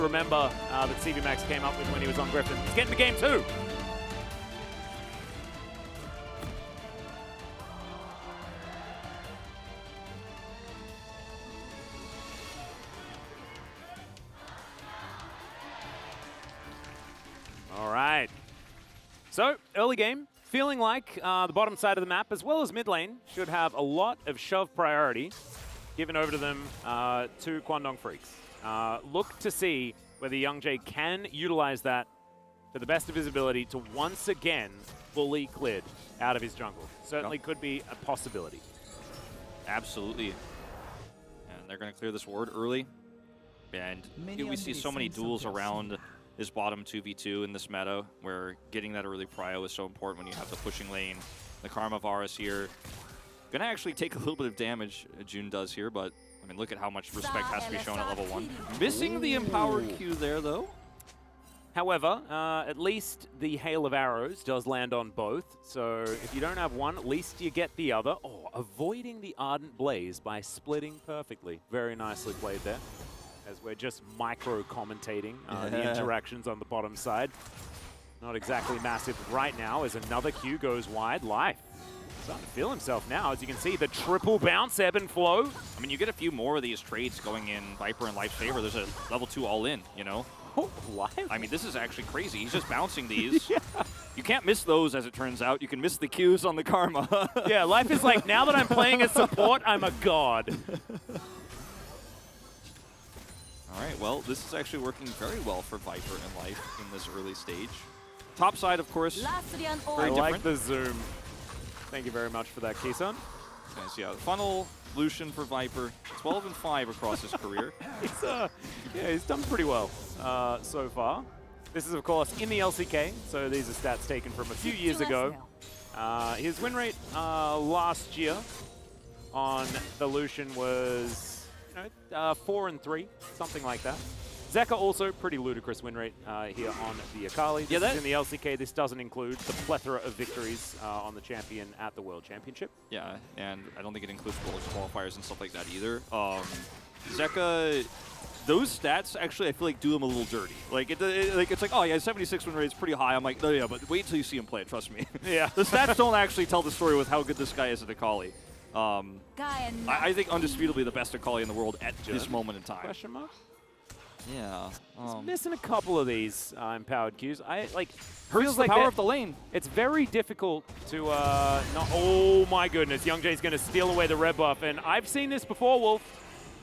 Remember that CV Max came up with when he was on Griffin. He's getting to game 2. All right. So, early game, feeling like the bottom side of the map, as well as mid lane, should have a lot of shove priority given over to them to Kwangdong Freecs. Look to see whether Youngjae can utilize that to the best of his ability to once again bully Clid out of his jungle. Certainly could be a possibility. Absolutely. And they're going to clear this ward early. And we see so many duels around this bottom 2v2 in this meta, where getting that early prio is so important when you have the pushing lane. The Karma Varus here. Going to actually take a little bit of damage, June does here, but I mean, look at how much respect has to be shown at level 1. Missing the empowered Q there, though. However, at least the Hail of Arrows does land on both, so if you don't have one, at least you get the other. Oh, avoiding the Ardent Blaze by splitting perfectly. Very nicely played there, as we're just micro-commentating the interactions on the bottom side. Not exactly massive right now, as another Q goes wide. Life starting to feel himself now, as you can see, the triple bounce ebb and flow. I mean, you get a few more of these trades going in Viper and Life's favor. There's a level 2 all-in, you know? Oh, Life? I mean, this is actually crazy. He's just bouncing these. You can't miss those, as it turns out. You can miss the Qs on the Karma. Yeah, Life is like, now that I'm playing as support, I'm a god. All right, well, this is actually working very well for Viper and Life in this early stage. Top side, of course, very different. I like the zoom. Thank you very much for that, Kisan. Nice, yeah. Funnel, Lucian for Viper, 12-5 across his career. He's done pretty well so far. This is, of course, in the LCK, so these are stats taken from a few years ago. His win rate last year on the Lucian was 4-3, something like that. Zeka also pretty ludicrous win rate here on the Akali. This is in the LCK. This doesn't include the plethora of victories on the champion at the World Championship. Yeah, and I don't think it includes World qualifiers and stuff like that either. Zeka, those stats actually I feel like do him a little dirty. Like it's like, oh yeah, 76 win rate is pretty high. I'm like, no, yeah, but wait till you see him play it. Trust me. Yeah, the stats don't actually tell the story with how good this guy is at Akali. I think undisputably the best Akali in the world at this moment in time. Question mark? Yeah. He's missing a couple of these empowered Qs. Hurts the power of the lane. It's very difficult to not. Oh my goodness, Youngjae's going to steal away the red buff, and I've seen this before, Wolf.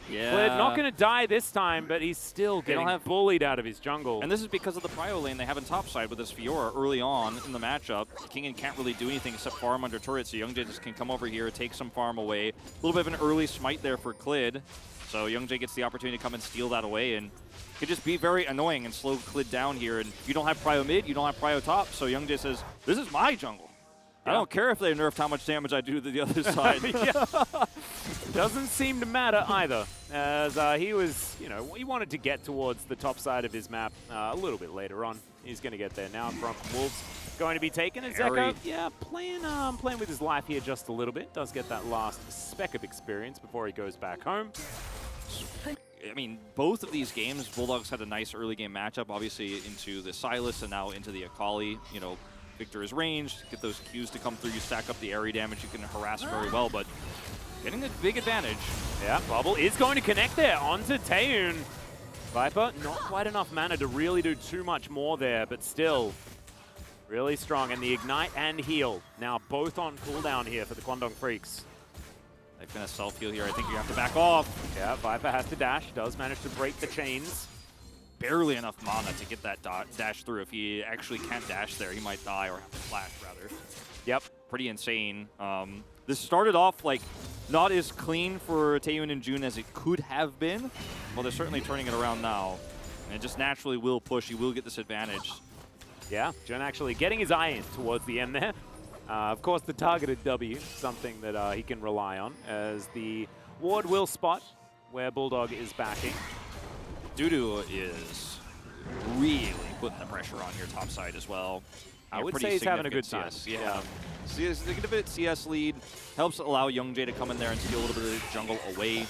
Yeah. Clid not going to die this time, but he's still getting bullied out of his jungle. And this is because of the prio lane they have in topside with this Fiora early on in the matchup. Kingen can't really do anything except farm under turret, so Youngjae just can come over here, take some farm away. A little bit of an early smite there for Clid. So Youngjae gets the opportunity to come and steal that away, and could just be very annoying and slow Clid down here. And you don't have prio mid, you don't have prio top, so Youngjae says, this is my jungle. I don't care if they nerfed how much damage I do to the other side. Doesn't seem to matter either, as he was, he wanted to get towards the top side of his map a little bit later on. He's going to get there now. From Wolves going to be taken. And Zeka, playing with his life here just a little bit. Does get that last speck of experience before he goes back home. I mean, both of these games, Bulldogs had a nice early game matchup, obviously into the Silas and now into the Akali. Viktor is ranged, get those Qs to come through, you stack up the area damage, you can harass very well, but getting a big advantage. Yeah, Bubble is going to connect there onto Taeyoon. Viper, not quite enough mana to really do too much more there, but still really strong. And the Ignite and Heal, now both on cooldown here for the Kwangdong Freecs. They're going to self-heal here. I think you have to back off. Yeah, Viper has to dash, does manage to break the chains. Barely enough mana to get that dash through. If he actually can't dash there, he might die, or have to flash, rather. Yep. Pretty insane. This started off like not as clean for Taeyoon and June as it could have been. Well, they're certainly turning it around now. And it just naturally will push. He will get this advantage. Yeah, June actually getting his eye in towards the end there. Of course, the targeted W, something that he can rely on, as the ward will spot where Bulldog is backing. Dudu is really putting the pressure on your top side as well. I would say he's having a good time. Yeah. CS, they get a bit CS lead, helps allow Youngjae to come in there and steal a little bit of the jungle away.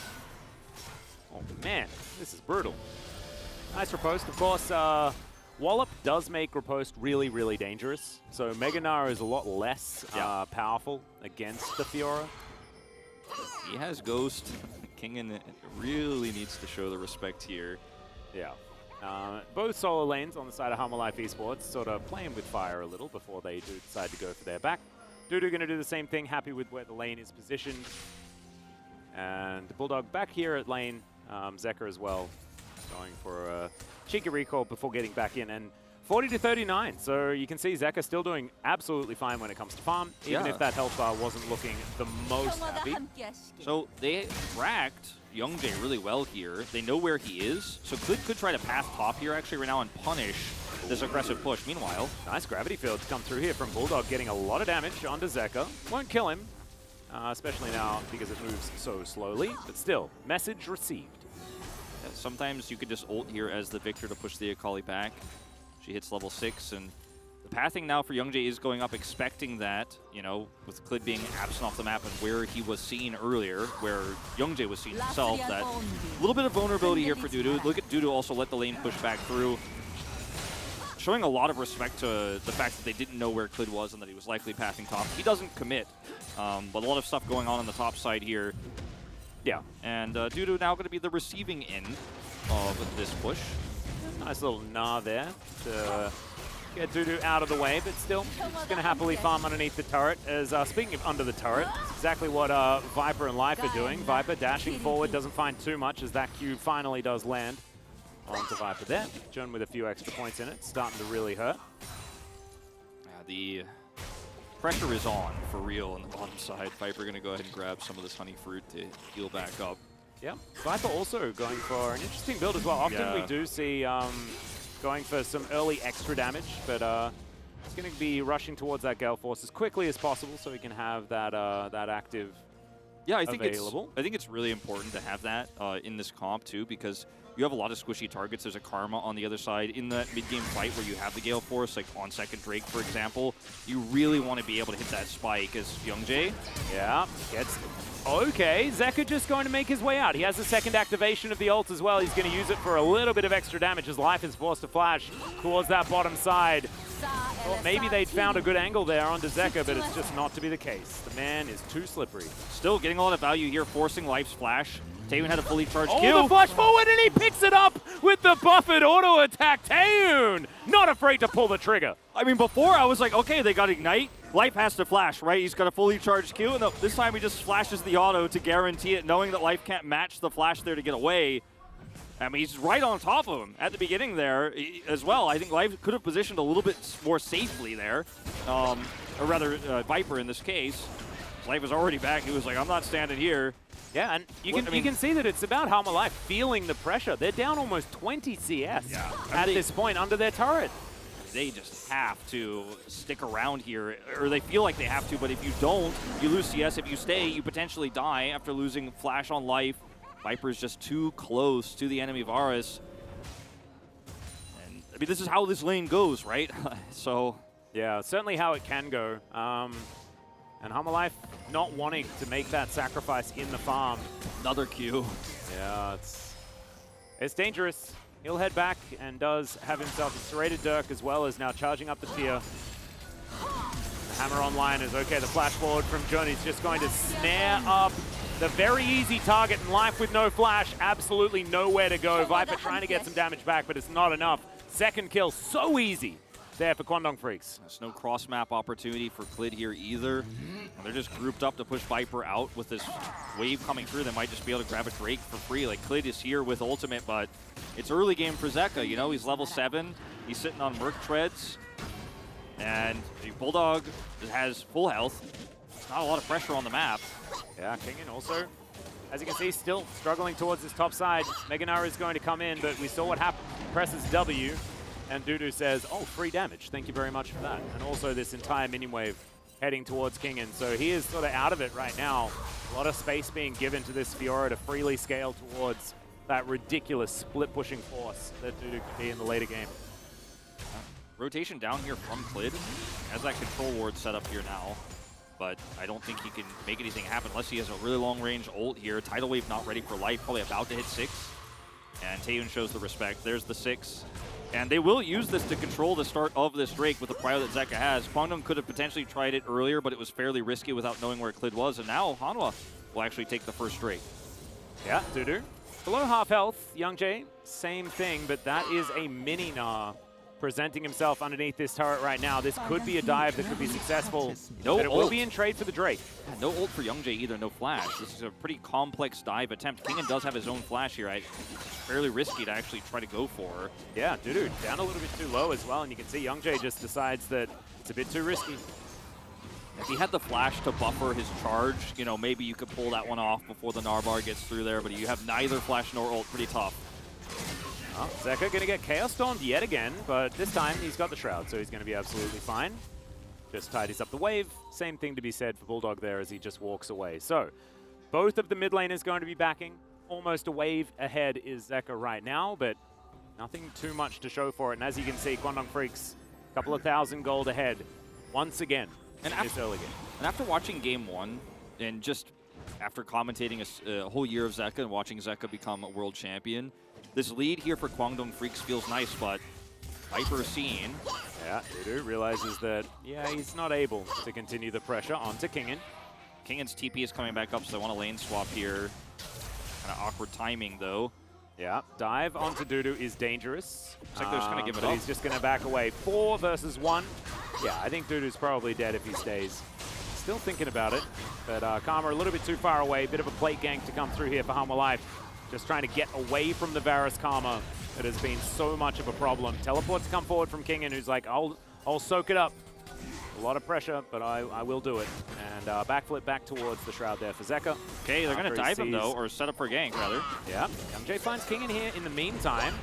Oh man, this is brutal. Nice riposte. Of course, Wallop does make riposte really, really dangerous. So Mega Gnar is a lot less powerful against the Fiora. He has Ghost. Kingen really needs to show the respect here. Yeah. Both solo lanes on the side of Hanwha Esports sort of playing with fire a little before they do decide to go for their back. Dudu going to do the same thing, happy with where the lane is positioned. And Bulldog back here at lane. Zeka as well, going for a cheeky recall before getting back in. And 40-39, so you can see Zeka still doing absolutely fine when it comes to farm, even if that health bar wasn't looking the most happy. So they tracked Youngjae really well here. They know where he is, so Clid could try to pass top here actually right now and punish this aggressive push. Meanwhile, nice gravity field to come through here from Bulldog, getting a lot of damage onto Zeka. Won't kill him, especially now because it moves so slowly, but still, message received. Yeah, sometimes you could just ult here as the Viktor to push the Akali back. She hits level 6, and the pathing now for Youngjae is going up, expecting that, you know, with Clid being absent off the map and where he was seen earlier, where Youngjae was seen himself, that little bit of vulnerability here for Dudu. Look at Dudu also let the lane push back through, showing a lot of respect to the fact that they didn't know where Clid was and that he was likely pathing top. He doesn't commit, but a lot of stuff going on the top side here. Yeah. And Dudu now going to be the receiving end of this push. Nice little Gnar there to get Dudu out of the way, but still just going to happily farm underneath the turret. As speaking of under the turret, it's exactly what Viper and Life are doing. Viper dashing forward, doesn't find too much as that Q finally does land onto Viper there. Jun with a few extra points in it, starting to really hurt. The pressure is on for real on the bottom side. Viper going to go ahead and grab some of this honey fruit to heal back up. Yeah, Viper also going for an interesting build as well. Often we do see going for some early extra damage, but it's going to be rushing towards that Gale Force as quickly as possible so we can have that that active available. I think it's really important to have that in this comp too, because you have a lot of squishy targets. There's a Karma on the other side. In that mid-game fight where you have the Gale Force, like on second Drake, for example, you really want to be able to hit that spike as Youngjae. Yeah, gets... Okay, Zeka just going to make his way out. He has a second activation of the ult as well. He's going to use it for a little bit of extra damage as Life is forced to flash towards that bottom side. Well, maybe they'd found a good angle there onto Zeka, but it's just not to be the case. The man is too slippery. Still getting a lot of value here, forcing Life's flash. Taeyoon had a fully charged Q. Oh, the flash forward, and he picks it up with the buffered auto attack. Taeyoon, not afraid to pull the trigger. I mean, before I was like, okay, they got Ignite. Life has to flash, right? He's got a fully charged Q, and this time he just flashes the auto to guarantee it, knowing that Life can't match the flash there to get away. I mean, he's right on top of him at the beginning there as well. I think Life could have positioned a little bit more safely there, or rather, Viper in this case. Life was already back. He was like, I'm not standing here. Yeah, and you can see that it's about Hanwha Life feeling the pressure. They're down almost 20 CS at this point under their turret. They just have to stick around here, or they feel like they have to, but if you don't, you lose CS. If you stay, you potentially die after losing Flash on Life. Viper's just too close to the enemy Varus. And, I mean, this is how this lane goes, right? So... Yeah, certainly how it can go. And Hanwha Life not wanting to make that sacrifice in the farm. Another Q. Yeah, it's dangerous. He'll head back and does have himself a serrated Dirk as well as now charging up the tier. The hammer online is okay. The flash forward from Jun is just going to snare up the very easy target, and Life with no flash. Absolutely nowhere to go. Viper trying to get some damage back, but it's not enough. Second kill, so easy there for Kwangdong Freecs. There's no cross-map opportunity for Clid here either. They're just grouped up to push Viper out with this wave coming through. They might just be able to grab a Drake for free. Like, Clid is here with ultimate, but it's early game for Zeka. You know, he's level 7. He's sitting on Merc Treads. And Bulldog has full health. There's not a lot of pressure on the map. Yeah, Kingen also, as you can see, still struggling towards this top side. Mega Gnar is going to come in, but we saw what happened. Presses W. And Dudu says, oh, free damage. Thank you very much for that. And also this entire minion wave heading towards Kingen. So he is sort of out of it right now. A lot of space being given to this Fiora to freely scale towards that ridiculous split-pushing force that Dudu could be in the later game. Rotation down here from Clid. Has that control ward set up here now. But I don't think he can make anything happen unless he has a really long-range ult here. Tidal Wave not ready for Life, probably about to hit 6. And Taeyoon shows the respect. There's the 6. And they will use this to control the start of this Drake with the prio that Zeka has. Kwangdong could have potentially tried it earlier, but it was fairly risky without knowing where Clid was. And now Hanwha will actually take the first Drake. Yeah, Dudu. Below half health, Youngjae, same thing, but that is a mini Gnar presenting himself underneath this turret right now. This could be a dive that could be successful, but it will be in trade for the Drake. Yeah, no ult for Youngjae either, no flash. This is a pretty complex dive attempt. Kingen does have his own flash here. It's fairly risky to actually try to go for her. Yeah, Dudu down a little bit too low as well, and you can see Youngjae just decides that it's a bit too risky. If he had the flash to buffer his charge, you know, maybe you could pull that one off before the Gnar bar gets through there, but you have neither flash nor ult. Pretty tough. Oh, Zeka going to get Chaos Stormed yet again, but this time he's got the Shroud, so he's going to be absolutely fine. Just tidies up the wave. Same thing to be said for Bulldog there as he just walks away. So, both of the mid laners going to be backing. Almost a wave ahead is Zeka right now, but nothing too much to show for it. And as you can see, Kwangdong Freecs, a couple of 1,000 gold ahead once again in this early game. And after watching Game 1, and just after commentating a whole year of Zeka and watching Zeka become a world champion, this lead here for Kwangdong Freecs feels nice, but Viper seen. Yeah, Dudu realizes that, yeah, he's not able to continue the pressure onto Kingen. Kingen's TP is coming back up, so they want a lane swap here. Kind of awkward timing, though. Yeah, dive onto Dudu is dangerous. Looks like they're just going to give it but up. He's just going to back away. 4 versus 1. Yeah, I think Dudu's probably dead if he stays. Still thinking about it, but Karma a little bit too far away. Bit of a plate gank to come through here for Hanwha Life. Just trying to get away from the Varus Karma that has been so much of a problem. Teleport to come forward from Kingen, who's like, I'll soak it up. A lot of pressure, but I will do it. And backflip back towards the Shroud there for Zeka. Okay, they're going to dive him, though, or set up for a gank, rather. Yeah, Youngjae finds Kingen here in the meantime.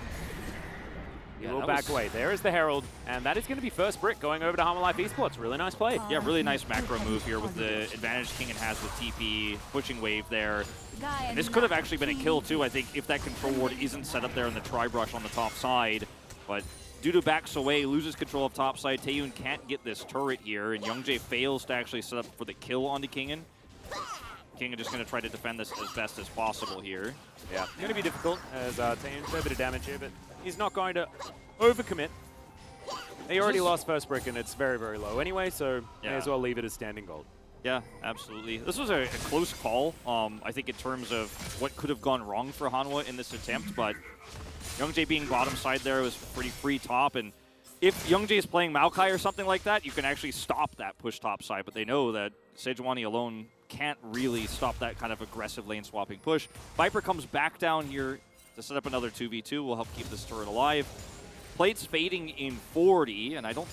He Yeah, will back away. There is the Herald, and that is going to be first brick going over to Hanwha Life Esports. Really nice play. Yeah, really nice macro move here with the advantage Kingen has with TP, pushing wave there. And this could have actually been a kill, too, I think, if that control ward isn't set up there in the tri-brush on the top side. But Dudu backs away, loses control of top side. Taeyoon can't get this turret here, and Youngjae fails to actually set up for the kill onto Kingen. Kingen just going to try to defend this as best as possible here. Yeah, it's going to be difficult as Taeyoon does a bit of damage here, but he's not going to overcommit. He already lost first brick, and it's very, very low anyway, so may as well leave it as standing gold. Yeah, absolutely. This was a close call, I think, in terms of what could have gone wrong for Hanwha in this attempt, but Youngjae being bottom side there was pretty free top, and if Youngjae is playing Maokai or something like that, you can actually stop that push top side, but they know that Sejuani alone can't really stop that kind of aggressive lane swapping push. Viper comes back down here to set up another 2v2, will help keep this turret alive. Plate's fading in 40, and I don't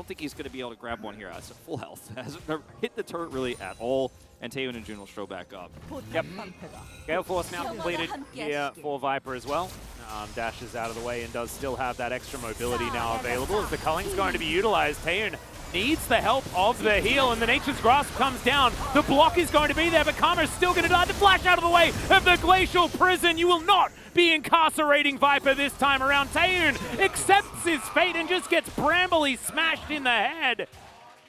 think he's going to be able to grab one here. That's at full health. Hasn't hit the turret really at all, and Taeyoon and Jun will show back up. Yep. Gale Force now completed here for Viper as well. Dashes out of the way and does still have that extra mobility now available as the culling's going to be utilized. Taeyoon needs the help of the heal, and the Nature's Grasp comes down. The block is going to be there, but Karma's still going to die. The flash out of the way of the Glacial Prison. You will not be incarcerating Viper this time around. Taeyoon accepts his fate and just gets brambly smashed in the head.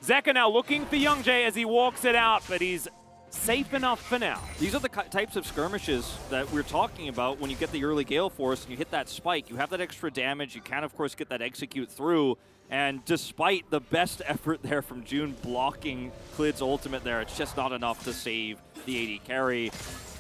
Zeka now looking for Youngjae as he walks it out, but he's safe enough for now. These are the types of skirmishes that we're talking about when you get the early Gale Force and you hit that spike. You have that extra damage. You can, of course, get that execute through. And despite the best effort there from Jun blocking Clid's ultimate there, it's just not enough to save the AD carry.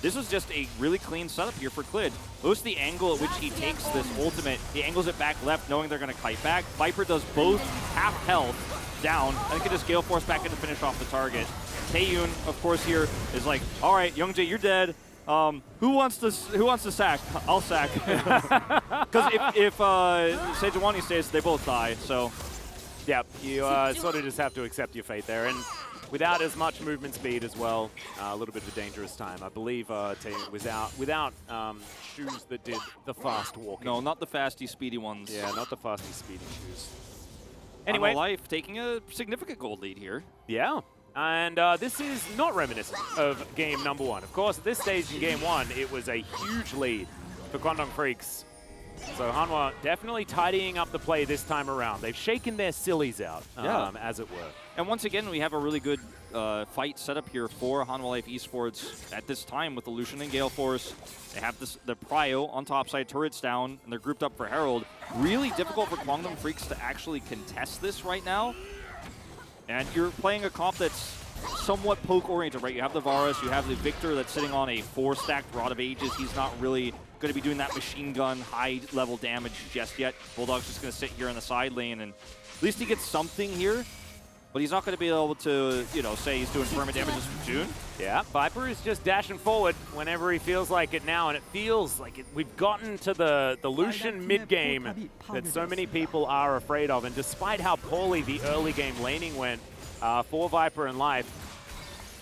This is just a really clean setup here for Clid. Notice the angle at which he takes this ultimate. He angles it back left, knowing they're going to kite back. Viper does both half health down, and can just Gale Force back in to finish off the target. Taeyoon, of course, here is like, all right, Youngjae, you're dead. Who wants to sack? I'll sack. Because if Sejuani stays, they both die. So, yeah, you sort of just have to accept your fate there. And without as much movement speed as well, a little bit of a dangerous time. I believe Taeyoon was out without shoes that did the fast walking. No, not the fasty, speedy ones. Yeah, not the fasty, speedy shoes. Anyway, Life taking a significant gold lead here. Yeah. And this is not reminiscent of game number 1. Of course, at this stage in game 1, it was a huge lead for Kwangdong Freecs. So Hanwha definitely tidying up the play this time around. They've shaken their sillies out, as it were. And once again, we have a really good fight set up here for Hanwha Life Esports at this time with the Lucian and Gale Force. They have the Prio on top side, turrets down, and they're grouped up for Herald. Really difficult for Kwangdong Freecs to actually contest this right now. And you're playing a comp that's somewhat poke-oriented, right? You have the Varus, you have the Viktor that's sitting on a 4-stacked Rod of Ages. He's not really going to be doing that machine gun, high-level damage just yet. Bulldog's just going to sit here in the side lane, and at least he gets something here. But he's not going to be able to, you know, say he's doing permanent damages from June. Yeah, Viper is just dashing forward whenever he feels like it now, and it feels like we've gotten to the Lucian mid-game that so many people are afraid of. And despite how poorly the early game laning went for Viper and Life,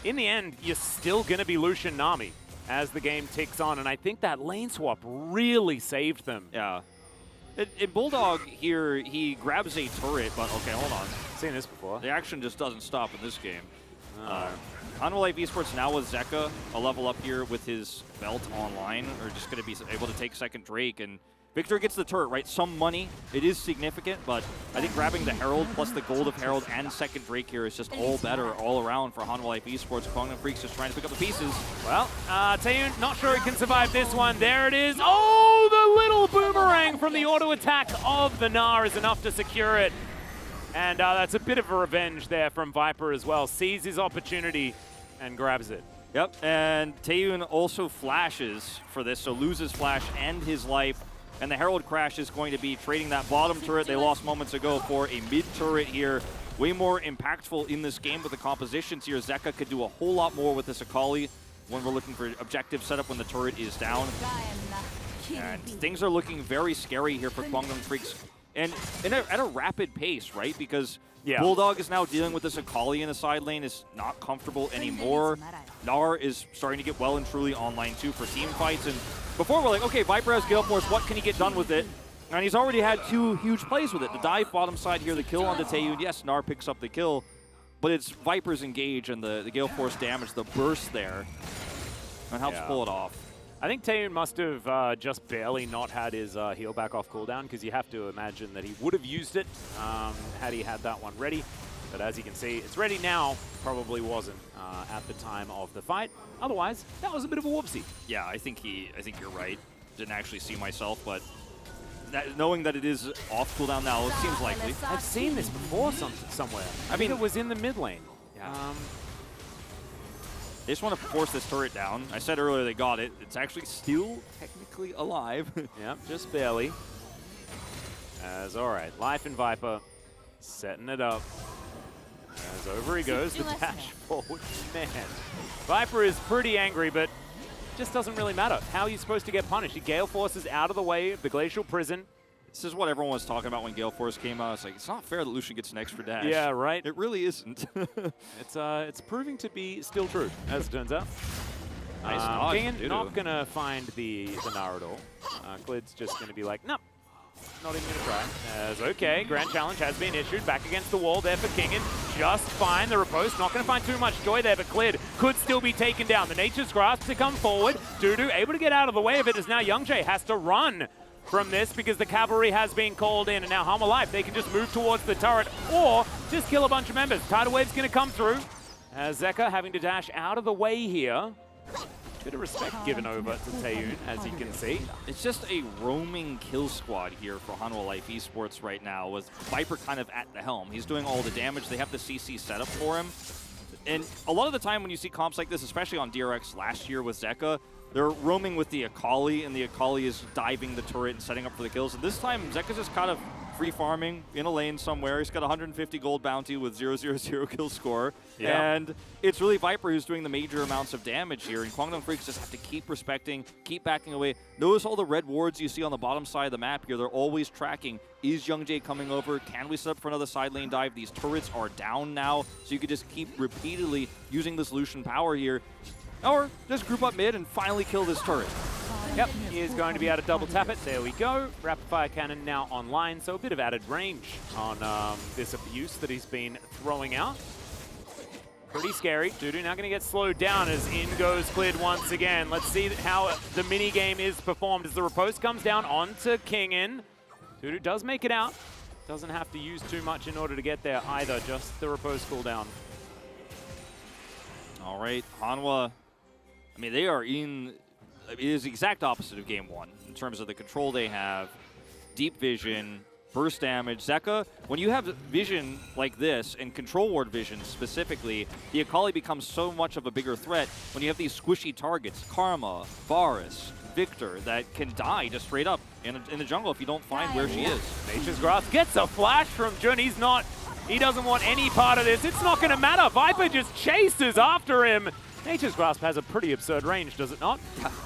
in the end, you're still going to be Lucian Nami as the game ticks on. And I think that lane swap really saved them. Yeah. In Bulldog here, he grabs a turret, but okay, hold on. Seen this before. The action just doesn't stop in this game. Hanwha Life Esports now with Zeka, a level up here with his belt online, are just going to be able to take second Drake. And Viktor gets the turret, right? Some money. It is significant, but I think grabbing the Herald plus the gold of Herald and second Drake here is just all better all around for Hanwha Life Esports. Kwangdong Freecs just trying to pick up the pieces. Well, Taeyoon not sure he can survive this one. There it is. Oh, the little boomerang from the auto attack of the Gnar is enough to secure it. And that's a bit of a revenge there from Viper as well. Sees his opportunity and grabs it. Yep, and Taeyoon also flashes for this, so loses flash and his life. And the Herald Crash is going to be trading that bottom turret they lost moments ago for a mid turret here. Way more impactful in this game with the compositions here. Zeka could do a whole lot more with this Akali when we're looking for objective setup when the turret is down. And things are looking very scary here for Kwangdong Freecs. And at a rapid pace, right? Because Bulldog is now dealing with this Akali in the side lane, is not comfortable anymore. Gnar is starting to get well and truly online too for team fights. And before we're like, okay, Viper has Gale Force, what can he get done with it? And he's already had 2 huge plays with it. The dive bottom side here, the kill onto Taeyoon. Yes, Gnar picks up the kill, but it's Viper's engage and the Gale Force damage, the burst there, and helps pull it off. I think Taeyoon must have just barely not had his heal back off cooldown, because you have to imagine that he would have used it had he had that one ready. But as you can see, it's ready now. Probably wasn't at the time of the fight. Otherwise, that was a bit of a whoopsie. Yeah, I think you're right. Didn't actually see myself, but knowing that it is off cooldown now, it seems likely. I've seen this before somewhere. I mean, it was in the mid lane. Yeah. They just want to force this turret down. I said earlier they got it. It's actually still technically alive. Yep, just barely. As all right, Life and Viper setting it up. As over he goes, the dash forward. Man, Viper is pretty angry, but just doesn't really matter. How are you supposed to get punished? Gale Force is out of the way of the Glacial Prison. This is what everyone was talking about when Gale Force came out. It's like, it's not fair that Lucian gets an extra dash. Yeah, right. It really isn't. It's proving to be still true, as it turns out. Nice dodge, Kingen not going to find the Gnar at all. Clid's just going to be like, nope, not even going to try. As okay, Grand Challenge has been issued. Back against the wall there for Kingen. Just fine. The riposte not going to find too much joy there, but Clid could still be taken down. The Nature's Grasp to come forward. Dudu able to get out of the way of it as now Youngjae has to run from this because the cavalry has been called in, and now Hanwha Life, they can just move towards the turret or just kill a bunch of members. Tidal Wave's going to come through as Zeka having to dash out of the way here. Bit of respect given over to Taeyoon, as you can see. It's just a roaming kill squad here for Hanwha Life Esports right now, with Viper kind of at the helm. He's doing all the damage. They have the CC set up for him. And a lot of the time when you see comps like this, especially on DRX last year with Zeka, they're roaming with the Akali, and the Akali is diving the turret and setting up for the kills. And this time, Zeka's just kind of free farming in a lane somewhere. He's got 150 gold bounty with 0/0/0 kill score. Yeah. And it's really Viper who's doing the major amounts of damage here. And Kwangdong Freecs just have to keep respecting, keep backing away. Notice all the red wards you see on the bottom side of the map here. They're always tracking. Is Youngjae coming over? Can we set up for another side lane dive? These turrets are down now, so you could just keep repeatedly using this Lucian power here. Or just group up mid and finally kill this turret. Yep, he is going to be able to double tap it. There we go. Rapid fire cannon now online, so a bit of added range on this abuse that he's been throwing out. Pretty scary. Dudu now going to get slowed down as in goes Clid once again. Let's see how the mini game is performed as the riposte comes down onto Kingen. Dudu does make it out. Doesn't have to use too much in order to get there either, just the riposte cooldown. All right, Hanwha, I mean, they are in, it is the exact opposite of game one in terms of the control they have, deep vision, burst damage. Zeka, when you have vision like this, and control ward vision specifically, the Akali becomes so much of a bigger threat when you have these squishy targets, Karma, Varus, Viktor, that can die just straight up in the jungle if you don't find where she is. Nature's Grasp gets a flash from Jun. He doesn't want any part of this. It's not going to matter. Viper just chases after him. Nature's Grasp has a pretty absurd range, does it not?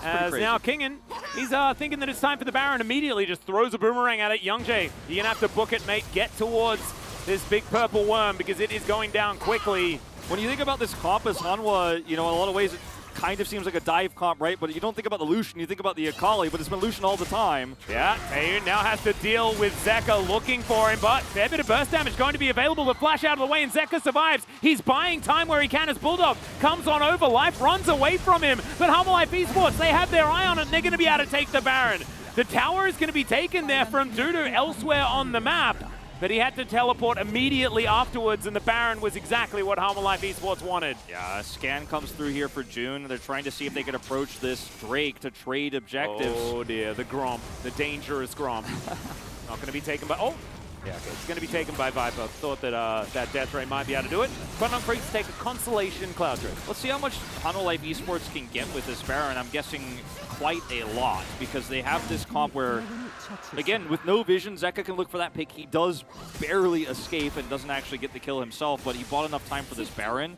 As now Kingen, he's thinking that it's time for the Baron. Immediately just throws a boomerang at it. Youngjae, you're going to have to book it, mate. Get towards this big purple worm because it is going down quickly. When you think about this comp as Hanwha, you know, in a lot of ways, it kind of seems like a dive comp, right? But you don't think about the Lucian, you think about the Akali, but it's been Lucian all the time. Yeah, Taeyoon now has to deal with Zeka looking for him, but fair bit of burst damage going to be available to flash out of the way, and Zeka survives. He's buying time where he can as Bulldog comes on over. Life runs away from him, but Hanwha Esports, they have their eye on it, and they're going to be able to take the Baron. The tower is going to be taken there from Dudu elsewhere on the map, but he had to teleport immediately afterwards, and the Baron was exactly what Hanwha Esports wanted. Yeah, a scan comes through here for June. They're trying to see if they can approach this Drake to trade objectives. Oh dear, the Gromp, the dangerous Gromp. Not going to be taken by, oh, yeah, okay. It's going to be taken by Viper. Thought that that death ray might be able to do it. Kwangdong Freecs take a consolation Cloud Drift. Let's see how much Hanwha Esports can get with this Baron. I'm guessing quite a lot, because they have this comp where, again, with no vision, Zeka can look for that pick. He does barely escape and doesn't actually get the kill himself, but he bought enough time for this Baron.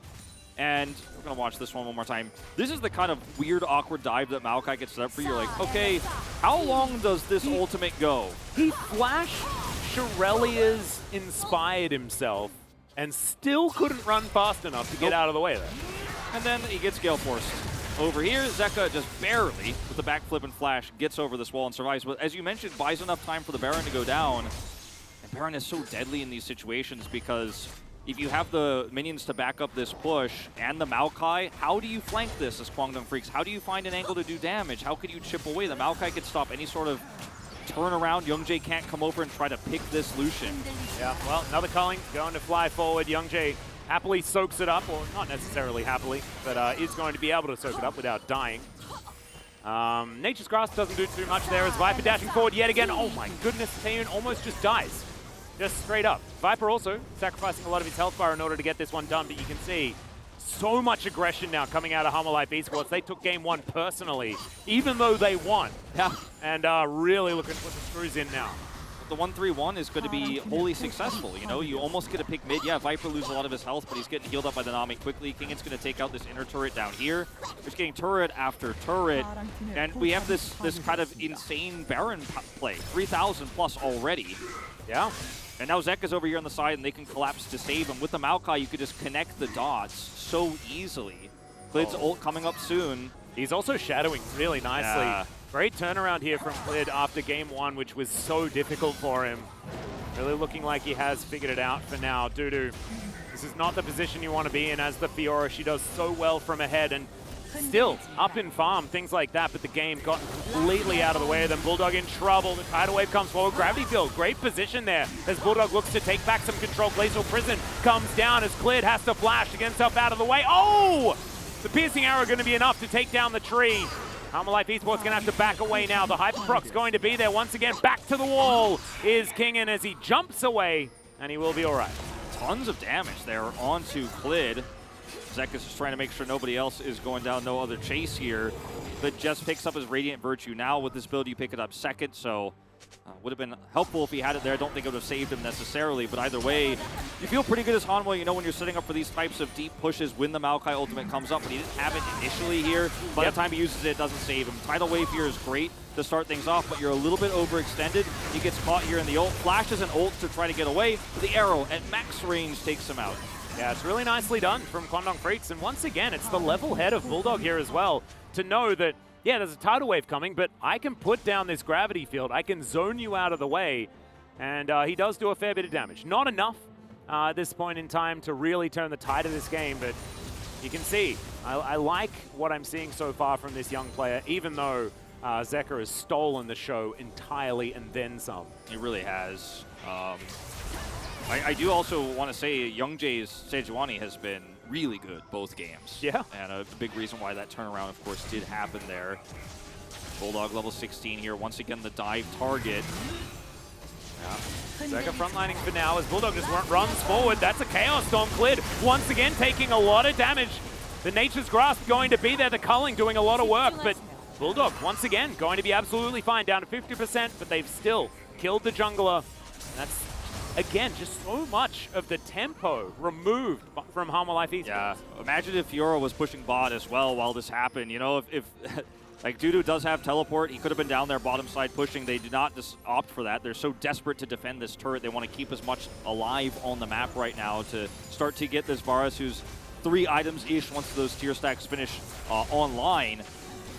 And we're going to watch this one more time. This is the kind of weird, awkward dive that Maokai gets set up for. You're like, okay, how long does this ultimate go? He flashed Shirelia's inspired himself and still couldn't run fast enough to get out of the way there. And then he gets Gale Forced. Over here, Zeka just barely, with the backflip and flash, gets over this wall and survives. But as you mentioned, buys enough time for the Baron to go down. And Baron is so deadly in these situations because if you have the minions to back up this push and the Maokai, how do you flank this as Kwangdong Freecs? How do you find an angle to do damage? How could you chip away? The Maokai could stop any sort of turn around. Youngjae can't come over and try to pick this Lucian. Yeah, well, another calling going to fly forward. Youngjae happily soaks it up, or not necessarily happily, but is going to be able to soak it up without dying. Nature's Grasp doesn't do too much there as Viper dashing forward yet again. Oh my goodness, Taeyoon almost just dies. Just straight up. Viper also sacrificing a lot of his health bar in order to get this one done, but you can see so much aggression now coming out of Hanwha Esports. They took game one personally, even though they won. Yeah. And really looking to put the screws in now. The 1-3-1 is going to be wholly successful. You know, you almost get a pick mid. Yeah, Viper loses a lot of his health, but he's getting healed up by the Nami quickly. Kingen's going to take out this inner turret down here. He's getting turret after turret. And we have this kind of insane Baron play. 3,000 plus already. Yeah. And now Zeka's over here on the side, and they can collapse to save him. With the Maokai, you could just connect the dots so easily. Clid's ult coming up soon. He's also shadowing really nicely. Yeah. Great turnaround here from Clid after game one, which was so difficult for him. Really looking like he has figured it out for now. Dudu, this is not the position you want to be in as the Fiora. She does so well from ahead and still up in farm, things like that, but the game got completely out of the way of them. Bulldog in trouble. The tidal wave comes forward. Gravity field, great position there as Bulldog looks to take back some control. Glacial Prison comes down as Clid has to flash to get himself out of the way. Oh! The piercing arrow going to be enough to take down the tree. Hanwha Esports going to have to back away now. The Hyperproc's going to be there once again. Back to the wall is Kingen as he jumps away, and he will be all right. Tons of damage there onto Clid. Zeka's just trying to make sure nobody else is going down, no other chase here. But just picks up his Radiant Virtue now. With this build, you pick it up second, so would have been helpful if he had it there. I don't think it would have saved him necessarily, but either way, you feel pretty good as Hanwha, you know, when you're setting up for these types of deep pushes when the Maokai ultimate comes up, but he didn't have it initially here. By the time he uses it, it doesn't save him. Tidal Wave here is great to start things off, but you're a little bit overextended. He gets caught here in the ult, flashes and ults to try to get away, but the arrow at max range takes him out. Yeah, it's really nicely done from Kwangdong Freecs, and once again, it's the level head of Bulldog here as well, to know that, yeah, there's a tidal wave coming, but I can put down this gravity field, I can zone you out of the way, and he does do a fair bit of damage. Not enough at this point in time to really turn the tide of this game, but You can see, I like what I'm seeing so far from this young player, even though Zeka has stolen the show entirely and then some. He really has. I do also want to say Youngjae's Sejuani has been really good both games. Yeah. And a big reason why that turnaround, of course, did happen there. Bulldog level 16 here. Once again, the dive target. Yeah. Zeka frontlining for now as Bulldog just runs forward. That's a Chaos Storm. Clid once again taking a lot of damage. The Nature's Grasp going to be there. The culling doing a lot of work, but Bulldog once again going to be absolutely fine. Down to 50%, but they've still killed the jungler. That's, again, just so much of the tempo removed from Hanwha Life Esports. Yeah, imagine if Fiora was pushing bot as well while this happened. You know, if like Dudu does have teleport, he could have been down there bottom side pushing. They did not just opt for that. They're so desperate to defend this turret. They want to keep as much alive on the map right now to start to get this Varus, who's 3 items-ish once those tier stacks finish online.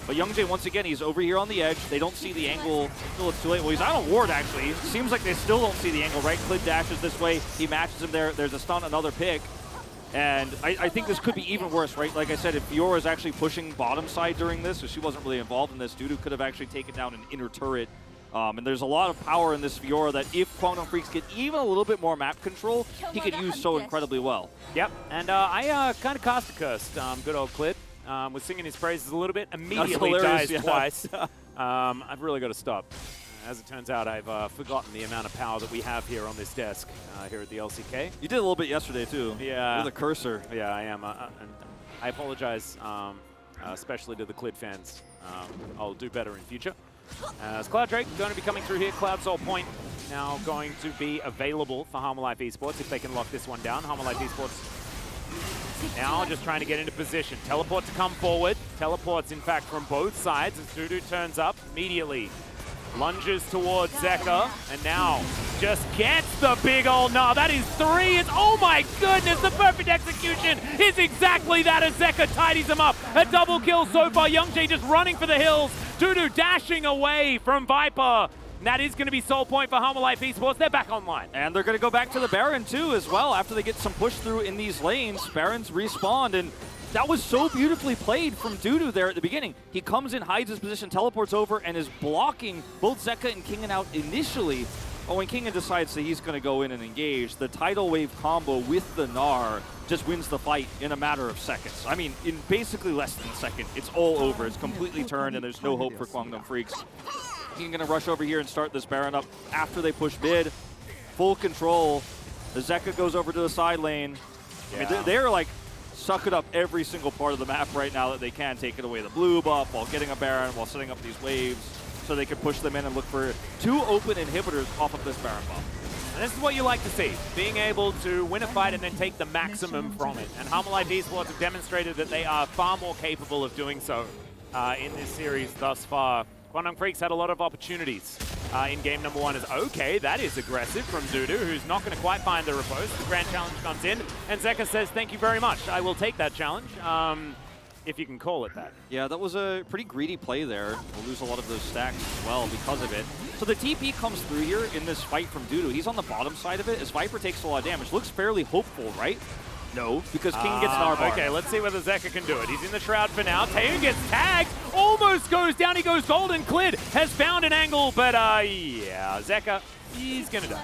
But Youngjae, once again, he's over here on the edge. They don't see the angle until it's too late. Well, he's out on ward, actually. It seems like they still don't see the angle, right? Clid dashes this way. He matches him there. There's a stun, another pick. And I think this could be even worse, right? Like I said, if Fiora is actually pushing bottom side during this, so she wasn't really involved in this, Dudu could have actually taken down an inner turret. And there's a lot of power in this Fiora that if Kwangdong Freecs get even a little bit more map control, he could use so incredibly well. Yep, and I kind of cast a curse. Good old Clid. Was singing his praises a little bit, immediately dies twice. I've really got to stop. As it turns out, I've forgotten the amount of power that we have here on this desk here at the LCK. You did a little bit yesterday, too. Yeah. With a cursor. Yeah, I am. And I apologize, especially to the Clid fans. I'll do better in future. As Cloud Drake going to be coming through here. Cloud Soul Point now going to be available for Hanwha Life Esports if they can lock this one down. Hanwha Life Esports now just trying to get into position. Teleport to come forward. Teleports, in fact, from both sides as Dudu turns up immediately. Lunges towards Zeka, and now just gets the big old Gnar. That is 3. It's, oh my goodness, the perfect execution is exactly that as Zeka tidies him up. A double kill so far. Youngjae just running for the hills. Dudu dashing away from Viper. And that is going to be Soul Point for Hanwha Life Esports. They're back online. And they're going to go back to the Baron, too, as well. After they get some push through in these lanes, Barons respawned, and that was so beautifully played from Dudu there at the beginning. He comes in, hides his position, teleports over, and is blocking both Zeka and Kingen out initially. But when Kingen decides that he's going to go in and engage, the tidal wave combo with the Gnar just wins the fight in a matter of seconds. I mean, in basically less than a second, it's all over. It's completely turned, and there's no hope for Kwangdong Freecs. Kingen going to rush over here and start this Baron up after they push mid. Full control. The Zeka goes over to the side lane. Yeah. I mean, they're like sucking up every single part of the map right now that they can, taking away the blue buff while getting a Baron, while setting up these waves so they can push them in and look for 2 open inhibitors off of this Baron buff. And this is what you like to see, being able to win a fight and then take the maximum from it. And Hanwha Life Esports have demonstrated that they are far more capable of doing so in this series thus far. Kwangdong Freecs had a lot of opportunities in game number 1 as, okay, that is aggressive from Dudu, who's not going to quite find the riposte. The grand challenge comes in, and Zeka says, thank you very much. I will take that challenge, if you can call it that. Yeah, that was a pretty greedy play there. We'll lose a lot of those stacks as well because of it. So the TP comes through here in this fight from Dudu. He's on the bottom side of it as Viper takes a lot of damage. Looks fairly hopeful, right? No, because King gets Gnar bar. Okay, let's see whether Zeka can do it. He's in the Shroud for now. Taeyoon gets tagged, almost goes down. He goes golden. Clid has found an angle, but yeah, Zeka, he's gonna die.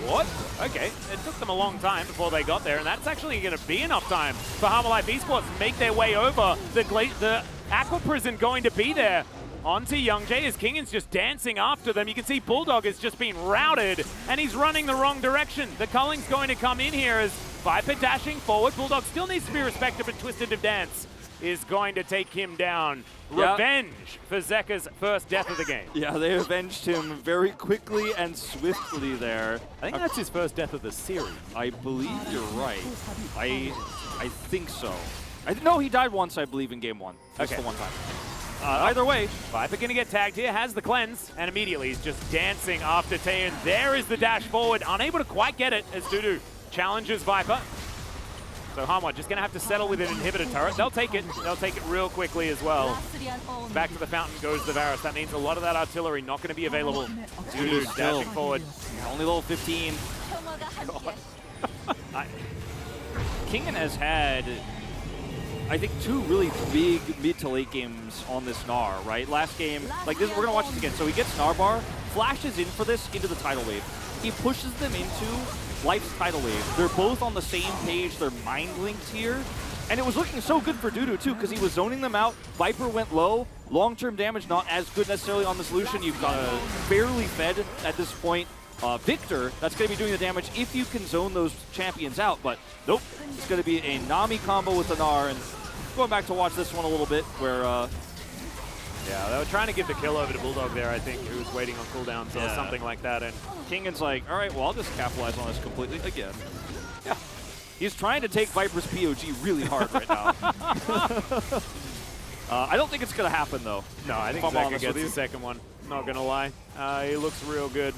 What? Okay, it took them a long time before they got there, and that's actually gonna be enough time for Hanwha Life Esports to make their way over. The Aqua Prison going to be there. Onto Youngjae as Kingen's just dancing after them. You can see Bulldog has just been routed, and he's running the wrong direction. The culling's going to come in here as Viper dashing forward. Bulldog still needs to be respected, but Twisted of Dance is going to take him down. Yep. Revenge for Zeka's first death of the game. Yeah, they avenged him very quickly and swiftly there. I think that's his first death of the series. I believe you're right. I think so. No, he died once, I believe, in game 1. That's the one time. Either way, Viper gonna get tagged here, has the cleanse, and immediately he's just dancing after Taeyoon. There is the dash forward, unable to quite get it as Dudu challenges Viper. So Hanwha just gonna have to settle with an inhibitor turret. They'll take it real quickly as well. Back to the fountain goes the Varus. That means a lot of that artillery not gonna be available. Dudu dashing forward. Only level 15. Kingen has had I think, two really big mid to late games on this Gnar, right? Last game, like this, we're gonna watch this again. So he gets Gnar bar, flashes in for this into the tidal wave. He pushes them into Life's tidal wave. They're both on the same page. They're mind linked here. And it was looking so good for Dudu too, because he was zoning them out. Viper went low. Long-term damage not as good necessarily on this Lucian. You've got a barely fed at this point Viktor that's going to be doing the damage if you can zone those champions out. But nope, it's going to be a Nami combo with the Gnar. And going back to watch this one a little bit, where yeah, they were trying to give the kill over to Bulldog there, I think, who was waiting on cooldowns or something like that. And Kingen's like, all right, well, I'll just capitalize on this completely again. Yeah. He's trying to take Viper's POG really hard right now. I don't think it's going to happen, though. No, I think Zeka gets the second one. Not going to lie. He looks real good.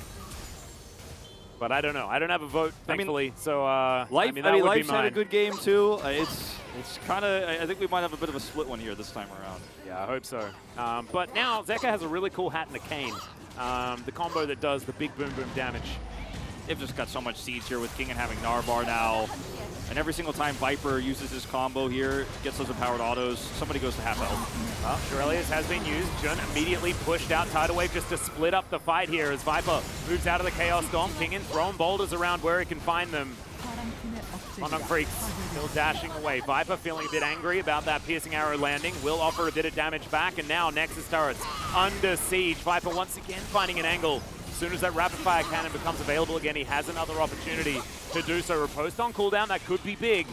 But I don't know. I don't have a vote, thankfully. So, Life's had a good game, too. It's kind of, I think we might have a bit of a split one here this time around. Yeah, I hope so. But now, Zeka has a really cool hat and a cane. The combo that does the big boom boom damage. They've just got so much siege here with Kingen having Gnar bar now. And every single time Viper uses his combo here, gets those empowered autos, somebody goes to half health. Well, Shurelius has been used. Jun immediately pushed out Tidal Wave just to split up the fight here as Viper moves out of the Chaos Dome. Kingen throwing boulders around where he can find them. Kwangdong Freecs still dashing away. Viper feeling a bit angry about that piercing arrow landing. Will offer a bit of damage back, and now Nexus turrets under siege. Viper once again finding an angle. As soon as that rapid fire cannon becomes available again, he has another opportunity to do so. Riposte on cooldown, that could be big.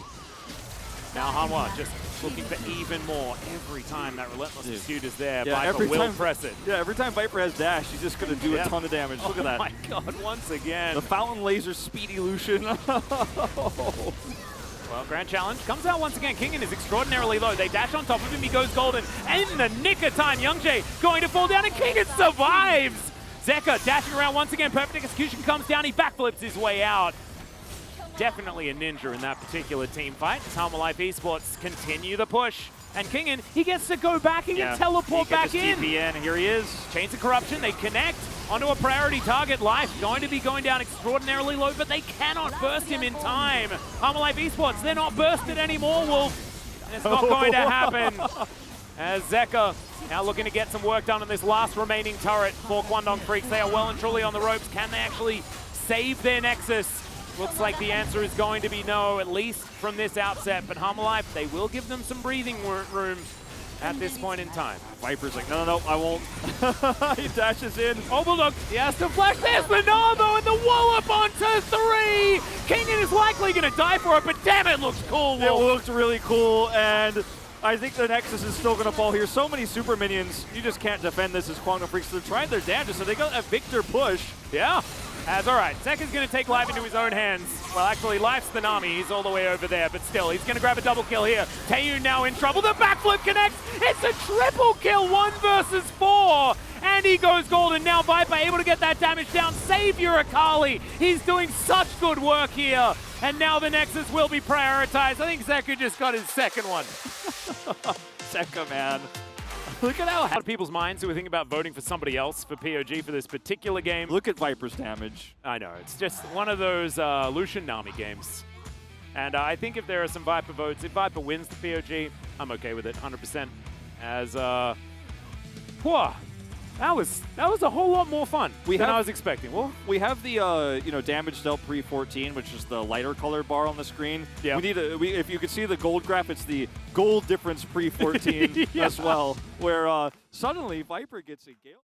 Now Hanwha just looking for even more every time that relentless pursuit is there. Yeah, Viper will press it. Yeah, every time Viper has dash, he's just going to do a ton of damage. Look at that. Oh my god, once again. The Fountain Laser speedy Lucian. Well, grand challenge comes out once again. Kingen is extraordinarily low. They dash on top of him. He goes golden. And in the nick of time, Youngjae going to fall down, and Kingen survives. Zeka dashing around once again. Perfect execution comes down. He backflips his way out. Definitely a ninja in that particular team fight. As Hanwha Life Esports continue the push. And Kingen, he gets to go back. He can teleport back in. TP in. Here he is. Chains of Corruption. They connect onto a priority target. Life going to be going down extraordinarily low, but they cannot burst him in time. Hanwha Life Esports, they're not bursted anymore, Wolf. And it's not going to happen. As Zeka now looking to get some work done on this last remaining turret for Kwangdong Freecs. They are well and truly on the ropes. Can they actually save their Nexus? Looks like the answer is going to be no, at least from this outset. But Hanwha Life, they will give them some breathing room at this point in time. Viper's like, no, I won't. He dashes in. Oh, Bulldog, he has to flash. There's Monavo and the wallop onto 3. Kingen is likely going to die for it, but damn, it looks cool, Wolf. It looked really cool, and I think the Nexus is still going to fall here. So many super minions, you just can't defend this as Kwangdong Freecs. They're trying their damage, so they got a Viktor push. Yeah. That's all right. Zeka's going to take life into his own hands. Well, actually, Life's the Nami. He's all the way over there, but still, he's going to grab a double kill here. Taeyoon now in trouble. The backflip connects. It's a triple kill, 1 versus 4. And he goes golden. Now Viper able to get that damage down. Save your Akali. He's doing such good work here. And now the Nexus will be prioritized. I think Zeka just got his second one. Zeka, man. Look at how a lot of people's minds who are thinking about voting for somebody else for POG for this particular game. Look at Viper's damage. I know, it's just one of those Lucian Nami games. And I think if there are some Viper votes, if Viper wins the POG, I'm okay with it, 100%. As, whoa, that was a whole lot more fun than I was expecting. Well, we have the damage dealt pre-14, which is the lighter color bar on the screen. Yeah. If you could see the gold graph, it's the gold difference pre-14 as well, where suddenly Viper gets a Gale.